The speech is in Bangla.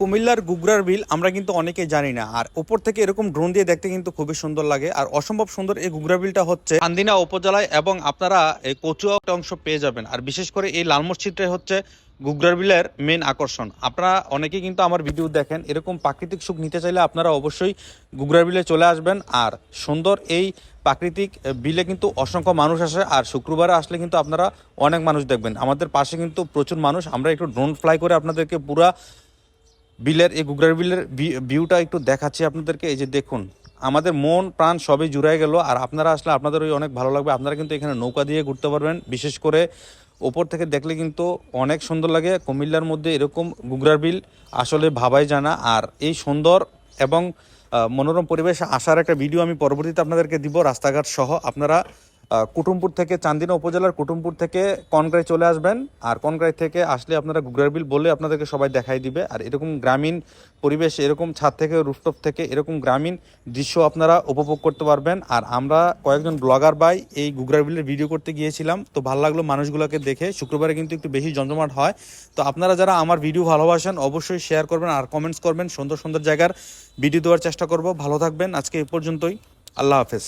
কুমিল্লার গুগরার বিল আমরা কিন্তু অনেকেই জানি না, আর উপর থেকে এরকম ড্রোন দিয়ে দেখতে কিন্তু খুবই সুন্দর লাগে। আর অসম্ভব সুন্দর এই গুগরা বিলটা হচ্ছে চান্দিনা উপজেলায়, এবং আপনারা এই কচুয়া একটা অংশ পেয়ে যাবেন। আর বিশেষ করে এই লাল মসজিদটাই হচ্ছে গুগরার বিলের মেন আকর্ষণ। আপনারা অনেকেই কিন্তু আমার ভিডিও দেখেন, এরকম প্রাকৃতিক সুখ নিতে চাইলে আপনারা অবশ্যই গুগরার বিলে চলে আসবেন। আর সুন্দর এই প্রাকৃতিক বিলে কিন্তু অসংখ্য মানুষ আসে, আর শুক্রবারে আসলে কিন্তু আপনারা অনেক মানুষ দেখবেন। আমাদের পাশে কিন্তু প্রচুর মানুষ। আমরা একটু ড্রোন ফ্লাই করে আপনাদেরকে পুরা বিলের এই গুগরার বিলের ভিউটা একটু দেখাচ্ছি আপনাদেরকে। এই যে দেখুন, আমাদের মন প্রাণ সবই জুড়াই গেল। আর আপনারা আসলে আপনাদের ওই অনেক ভালো লাগবে। আপনারা কিন্তু এখানে নৌকা দিয়ে ঘুরতে পারবেন। বিশেষ করে ওপর থেকে দেখলে কিন্তু অনেক সুন্দর লাগে। কুমিল্লার মধ্যে এরকম গুগরার বিল আসলে ভাবাই জানা। আর এই সুন্দর এবং মনোরম পরিবেশে আসার একটা ভিডিও আমি পরবর্তীতে আপনাদেরকে দিব, রাস্তাঘাট সহ। আপনারা কুটুমপুর থেকে, চান্দিনা উপজেলার কুটুমপুর থেকে কনগ্রাই চলে আসবেন। আর কনগ্রাই থেকে আসলে আপনারা গুগরার বিল বলে আপনাদেরকে সবাই দেখাই দিবে। আর এরকম গ্রামীণ পরিবেশ, এরকম ছাদ থেকে, রুফটপ থেকে এরকম গ্রামীণ দৃশ্য আপনারা উপভোগ করতে পারবেন। আর আমরা কয়েকজন ব্লগার ভাই এই গুগরার বিলের ভিডিও করতে গিয়েছিলাম, তো ভালো লাগলো মানুষগুলোকে দেখে। শুক্রবারে কিন্তু একটু বেশি জমজমাট হয়। তো আপনারা যারা আমার ভিডিও ভালোবাসেন অবশ্যই শেয়ার করবেন আর কমেন্টস করবেন। সুন্দর সুন্দর জায়গার ভিডিও দেওয়ার চেষ্টা করব। ভালো থাকবেন। আজকে এই পর্যন্তই। আল্লাহ হাফেজ।